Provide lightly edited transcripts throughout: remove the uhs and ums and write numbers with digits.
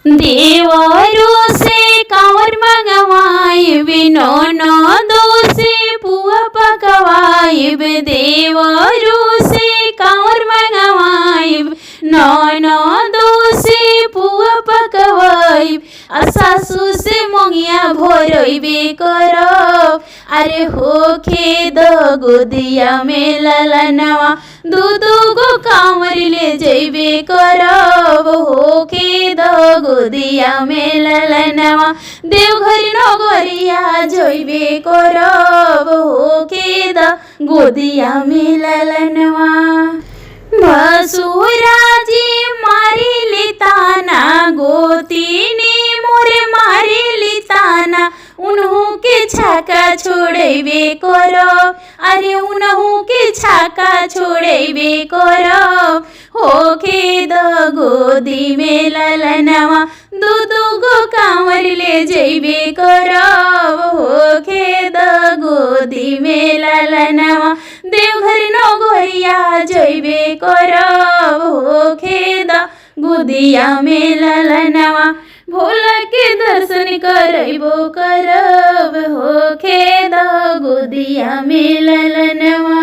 देवरू से कांवर मंगवाइब ननदों से पुआ पकवाइब। देवरू से कांवर मंगवाइब ननदों से पुआ पकवाइब। सासू से मंगिया भरइबे करब। अरे होखे द गोदिया में ललनवा दू गो कांवर ले जइबे करब। होखे द गोदिया में ललनवा देवघर नगरिया जइबे करब। होखे द गोदिया में ललनवा भसुराजी मारिली ताना गोतीनी मोरे मारिली ताना। उन्हू के छाका छोड़ेबे करब। अरे उन्हू के छाका छोड़ेबे करब। होखे द गोदी में ललनवा दू गो कांवर ले जइबे करब। होखे द गोदी में ललनवा देवघर नगरिया जइबे करब। होखे द गोदिया में ललनवा भोला के दर्शन करइबो करब। होखे द गोदिया में ललनवा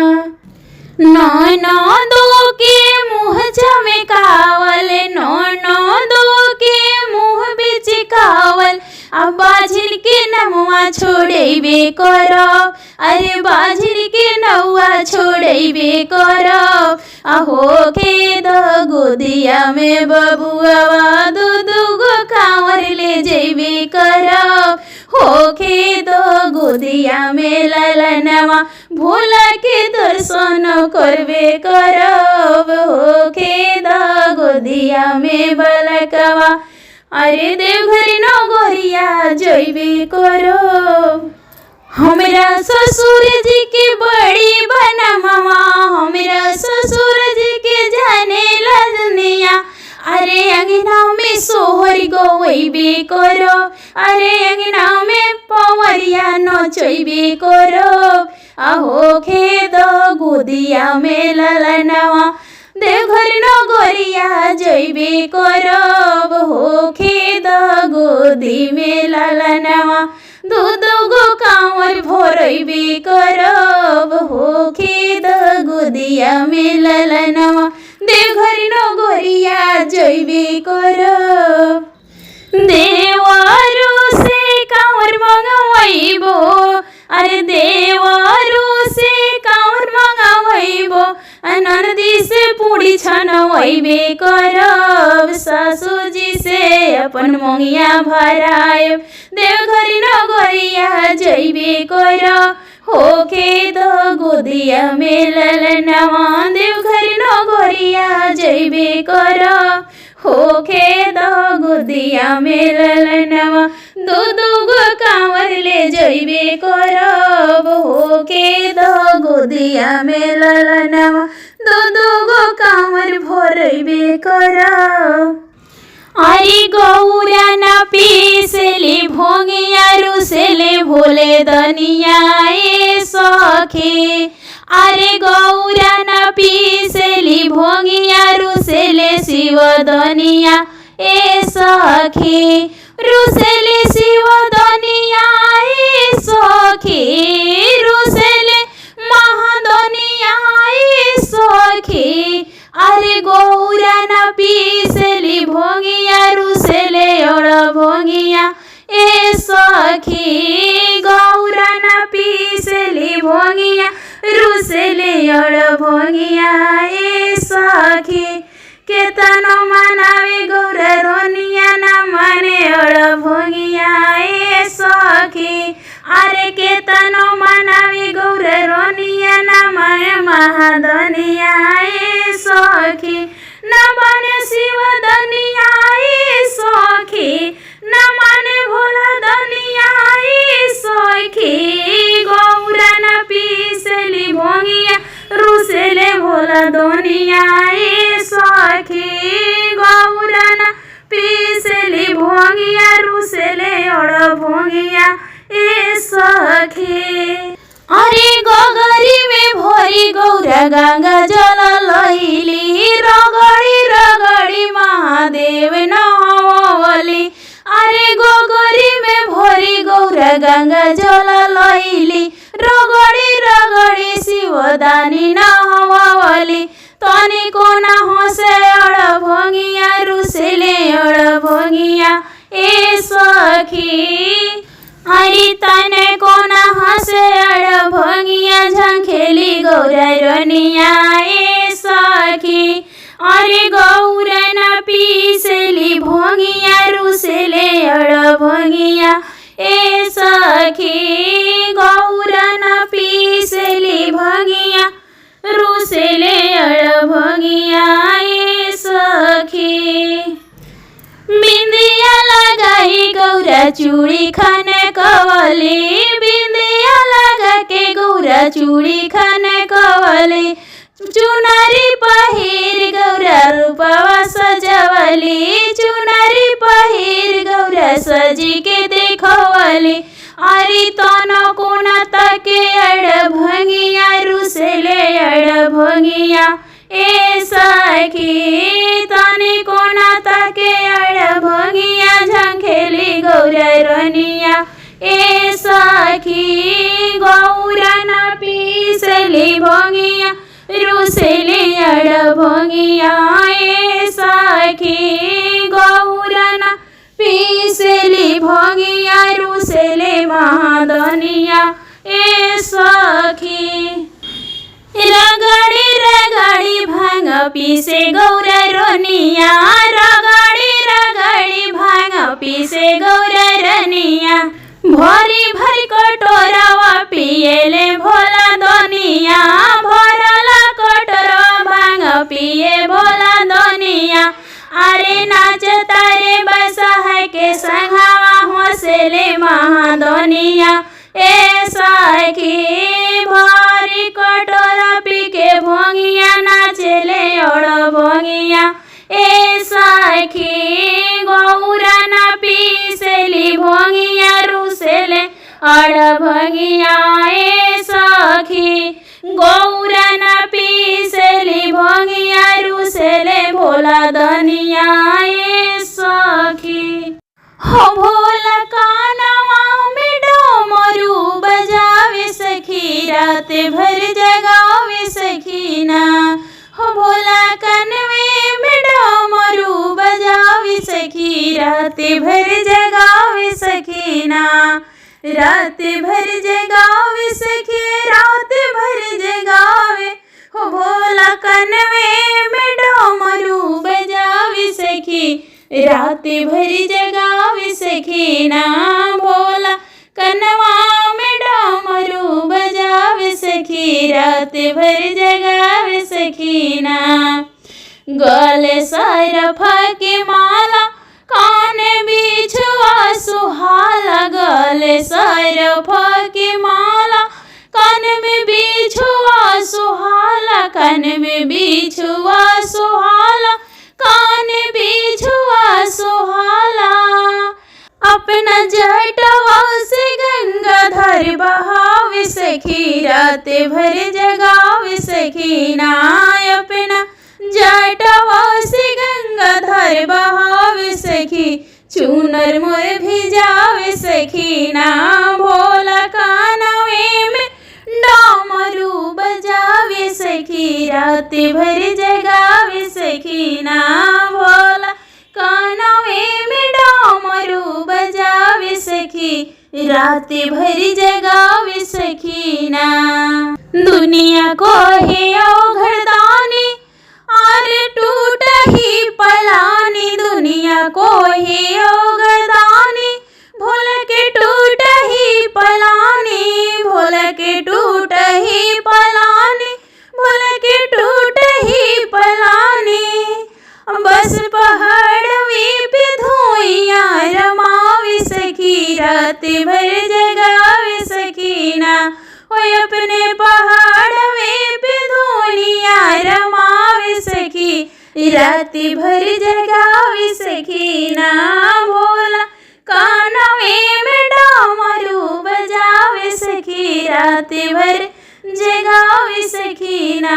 ननदों के मुँह चमकावल ननदों के मुँह बिचकावल। अब बाझिल के नमुआ छोड़ेबे करब। अरे बाझिल के नौआ छोड़ेबे करब। होखे द गोदिया में बबुआ दू गो कांवर ले जइबे करब। होखे द गोदिया में ललनवा भोला के दर्शन करबे करब। होखे द गोदिया में बलकवा अरे देवघर नगरिया जइबे करब। हमरा ससुर जी के बड़ी बनमवा हमरा ससुर जी के जाने लजनिया। अरे अंगना में सोहर गवइबे करब। अरे अंगना में पवरिया नचइबे करब। होखे द गोदिया में ललनवा देवघर नगरिया जइबे करब। होखे द गोदी में ललनवा दू गो कांवर भरइबे करब। होखे द गोदिया में ललनवा देवघर नगरिया जइबे करब। देवरू से कांवर मंगवाइबो। अरे देवरू से कांवर मंगवाइबो ननदी से पूड़ी छनवाइबे करब। सासू जी से अपन मंगिया भराइब देवघर नगरिया जइबे करब। होखे द गोदिया में ललनवा देवघर नगरिया जइबे करब। होखे द गोदिया में ललनवा दू गो कांवर ले जइबे करब। होखे द गोदिया में ललनवा दू गो कांवर भरइबे करब। अरे गौरा न पीसली भोगिया रुसले भोले दनिया ए सखे। अरे गौरा न पीसली भोगिया रुसले शिव दनिया ए सखे। रुसले शिव दनिया ए सखे। रुसले महादनिया ए सखे। अरे गौरा न पीसली भोगिया रुसले और भोगिया ए सखी। गौरा न पीसली भोगिया रुसले और भोगिया ए सखी। केतनो मनावे गौरा रोनिया न माने और भोगिया ए सखी। अरे केतनो मनावे गौरा रोनिया न माने महादनिया ए सखी। न माने शिव दनिया ए सखी। न माने भोला दनिया ए सखी। गौरा न पीसली भोगिया रुसले भोला दनिया ए सखी। गौरा न पीसली भोगिया रुसले और भोगिया ए सखी। अरे गगरी में भरी गौरा गंगा जल लैली। रगड़ी रगड़ी महादेव नहवली। दानी न हवावली तनी को न हसे अड़ भोगिया रुसेले अड़ भोगिया ए सखी अरे तने को न हसे अड़ भोगिया झंखेली गौरा रनिया ए सखी अरे गौरा न पीसेली भोगिया रुसेले अड़ भोगिया ए सखी गौरा न पीसेली भोगिया रुसेले अड़ भोगिया ए सखी बिंदिया लगाई गौरा चूड़ी खाने कवली बिंदिया लगा के गौरा चूड़ी खाने कवली चुनरी पहिर गौरा रूपवा सजवली चुनरी पहिर गौरा सजी के देखवली अरे तनो कोना तके अड़ भंगिया रुसेले अड़ भंगिया ए सखी तनी कोना तके अड़ भंगिया झंखेली गौरा रनिया ए सखी गौरा न पीसेली भंगिया रुसेले अड़ भंगिया ए सखी गौरा न पीसेली भंगिया रुसेले महादनिया ए सखी रगड़ी रगड़ी भांग पीसे गौरा रनिया रगड़ी रगड़ी भांग पीसे गौरा रनिया भरी भरी कटोरावा पिएले भोला दनिया भरला कटोरा भांग पिए भोला दनिया अरे नाच तारे बसहा के संघावा हंसेले महादनिया ए सखी भरी कटोरा पी के भोगिया नाचेले अड़ भोगिया ए सखी गौरा न पीसेली भोगिया रुसेले अड़ भोगिया ए सखी गौरा न पीसेली भोगिया रुसेले भोला दनिया ए सखी हो भोला कानवा में डमरू बजावे सखी रात भर जगावे सखीना हो भोला कनवे में डमरू बजावे सखी रात भर जगावे सखीना रात भर जगावे सखी रात भर जगावे हो भोला कनवे में डमरू बजावे सखी रात भर जगावे सखीना भोला कनवा में डमरू बजावे सखी रात भर जगावे सखीना गले सरफा के माला कान बिछुआ सुहाला गले सरफा के माला कान में बिछुआ सुहाला कान में बिछुआ सुहाला कान बिछुआ सुहाला अपना जटवा से गंगाधर बहावे सखी रात भर जगावे सखीना अपना जटवा से गंगाधर बहावे सखी चूनर मोर भिजावे सखीना भोला कानवे में डमरू बजावे सखी रात भर जगावे सखीना भोला कानवे में डमरू बजावे सखी रात भर जगावे सखीना दुनिया को है औघड़दानी और टूट ही पलानी दुनिया को है औघड़दानी भोल के टूट ही पलानी भोल के टूट ही पलानी भोल के टूट ही पलानी बस पहाड़वी पे धोइया रमावे सखी रात भर जगावे सखीना ओए अपने पहाड़वे पे धोइया रमावे सखी रात भर जगावे सखीना भोला कानवे में डमरू बजावे सखी रात भर जगावे सखीना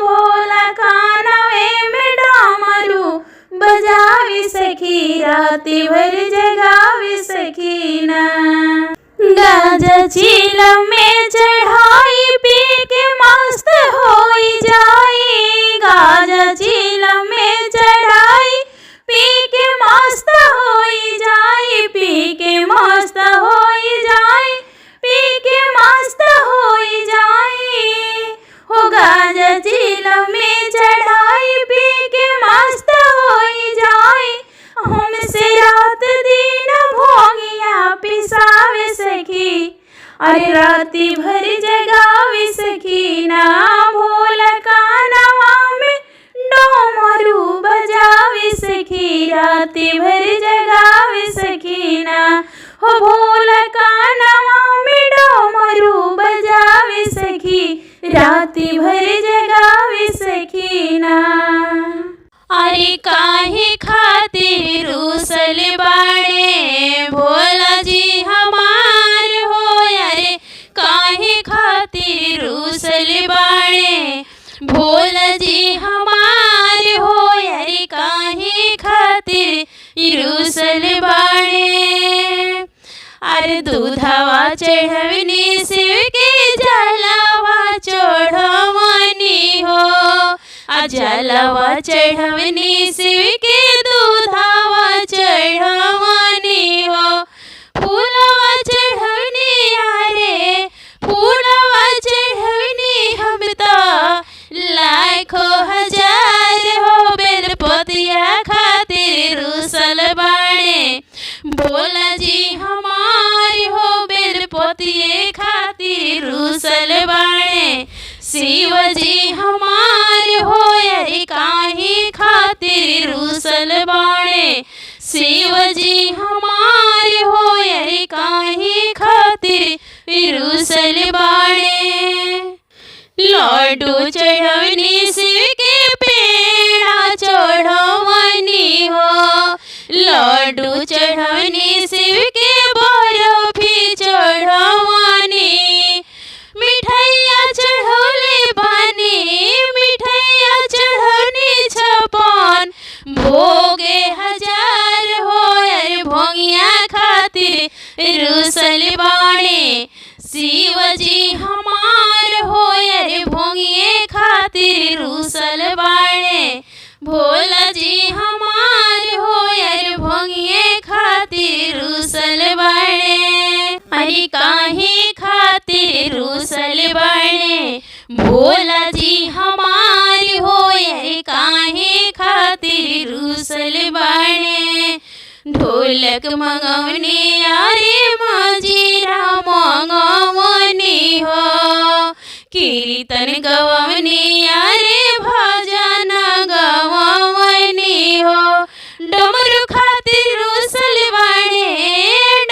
भोला कानवे में डमरू बजावे सखी रात भर जगावे सखीना गाजा चीलम में चढ़ाई पी के मस्त होई जाई, गाजा चिलम में चढ़ाई, पी के मस्त होई जाई, पी के मस्त होई जाई, पी के मस्त होई जाई। हो गाजा चिलम में चढ़ाई, पी के मस्त होई जाई। हमसे रात दिन भोगिया पिसावे सखी, अरे राती भर जगावे सखी ना, भोल कानवा में डमरू बजावे सखी, राती भर जगावे सखी ना, हो भोल कानवा में डमरू बजावे सखी, राती भर जगावे सखी ना। अरे काहे खातिर रूसल बाड़े भोला जी हमार हो, अरे काहे खातिर रूसल बाड़े भोला जी हमार हो, अरे काहे खातिर रूसल बाड़े। अरे दूधवा चढ़वनी शिव के जलवा चढ़वनी हो, जलवा चढ़वनी शिव के दूधवा चढ़वनी हो, फूलवा चढ़वनी अरे फूलवा चढ़वनी हम तो लाखों हजार हो, बेलपतिया खातिर रूसल बाड़े भोला जी हमार हो, बेलपतिये खातिर रूसल बाड़े शिव जी हमार हो, अरे काहे खातिर रूसल बाड़े शिव जी हमार हो, अरे काहे खातिर रूसल बाड़े। लड्डू चढ़वनी शिव के पेड़ा चढ़वनी हो, लड्डू चढ़वनी शिव के बर्फी चढ़वनी, मिठाइया चढ़ौले बानी, मिठाइया चढ़ौनी छपन भोगे हजार हो, अरे भोगिया खातिर रूसल बाड़े शिव जी हमार हो, अरे भोगिए खातिर रूसल बाड़े भोला जी हमार हो, अरे भोगिए खातिर रूसल बाड़े। अरे काहे खातिर रूसल बाड़े भोला जी हमार हो, अरे काहे खातिर रूसल बाड़े। ढोलक मंगवनी अरे मजीरा मंगवनी हो, कीर्तन गवनी अरे भजन गवनी हो, डमरू खातिर रूसल बाड़े,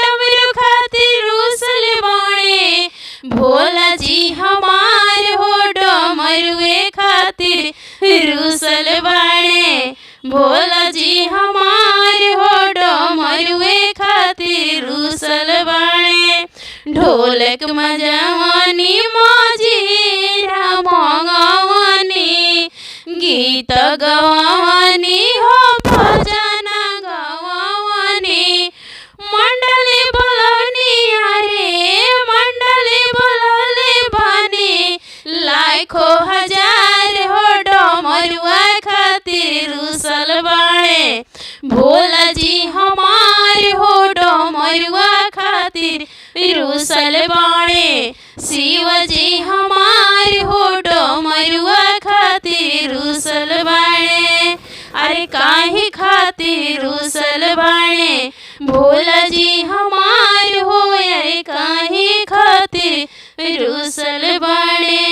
डमरू खातिर रूसल बाड़े भोला जी हमार हो, डमरुए खातिर रूसल बाड़े भोला जी हमार हो, डमरुए खातिर रूसल बाड़े। ढोलक मजवनी मजीरा मंगवनी, गीत गवनी हो भजन गवनी, मंडली बोलवनी अरे मंडली बोलवले बानी, लाखों हजार हो, डमरुआ खातिर रूसल बाड़े भोला जी हमार हो, डमरुआ खातिर रूसल बाड़े शिव जी हमार हो, डमरुआ खातिर रूसल बाड़े। अरे काहे खातिर रूसल बाड़े भोला जी हमार हो, अरे काहे खातिर रूसल बाड़े।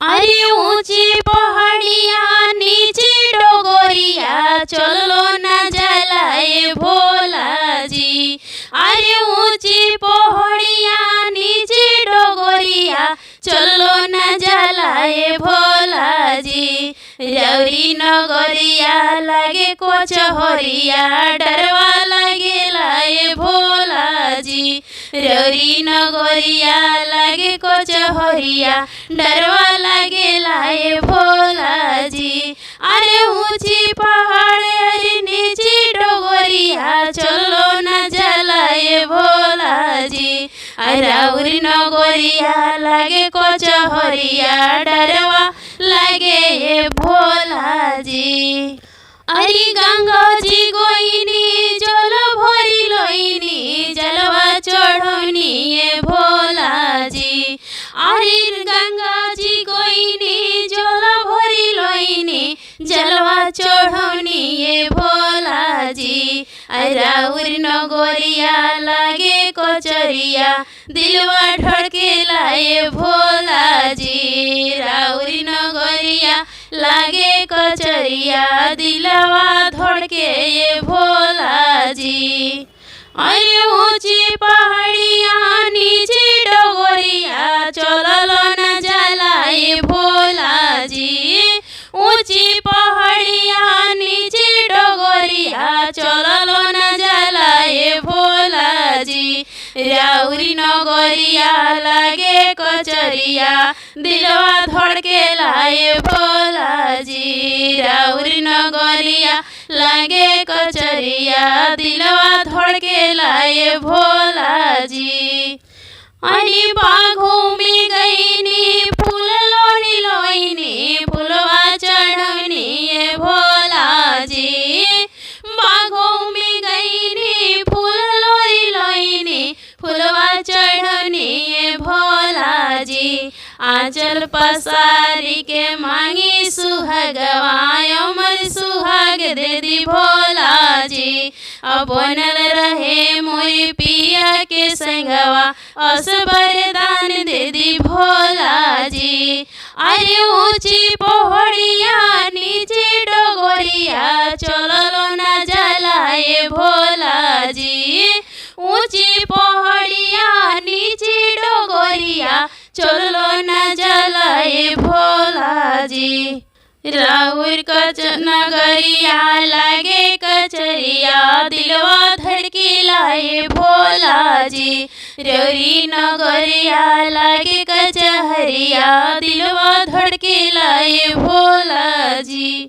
अरे ऊंची पहाड़िया नीचे डोगरिया चलो न जलाए भोला जी, अरे ऊंची पहाड़िया नीचे डोगरिया चलो न जलाए भोला जी, रौरी नगरिया लागे कोचहरिया डरवा लागे लाए भोला जी, रौरी नगरिया लागे कोचहरिया डरवा लागे लाए भोला जी। अरे ऊंची पहाड़ अरे नीची डोगरिया चलो न जलाए भोला जी, रौरी नगरिया नगरिया लागे कचहरिया डरवा लागे ये भोला जी। अरे गंगा जी गोइनी जल भरी लोइनी जलवा चढ़ौनी ये भोला जी। अरे गंगा जी गोइनी जल भरी लोइनी जलवा चढ़ौनी ये भोला जी। राउर नगरिया लागे कचरिया दिलवा धड़केला ये भोला जी। राउर नगरिया लागे कचरिया दिलवा धड़के ये भोला जी। अरे ऊंची पहाड़िया नीचे डोगरिया चलल न जाला ये भोला जी। ऊंची पहाड़िया नीचे डोगरिया चलल न जाला ये भोला जी। राउरी नगरिया लागे कचरिया दिलवा धड़केला ये भोला जी। राउरी नगरिया लागे कचरिया दिलवा धड़केला ये भोला जी। अनि बाघों में गईनी फूल लोड़ी लोइनी फूलवा चढ़ौनी ये भोला जी। बाघों में गईनी फूल लोड़ी लोइनी फूलवा चढ़ौनी ये भोला जी। आंचल पसारी के मांगी सुहागवा अमर सुहाग दे दी भोला जी। अब बनल रहे मोरी पिया के संगवा अस बरदान दे दी भोला जी। अरे ऊंची पहाड़िया नीचे डोगरिया चललो न जाला ये भोला जी। ऊंची पहाड़िया नीचे डोगरिया चललो न जाला ये भोला जी। राउर कच नगरिया लागे कचरिया दिलवा धड़केला ये भोला जी। रौरी नगरिया लागे कचहरिया दिलवा धड़केला ये भोला जी।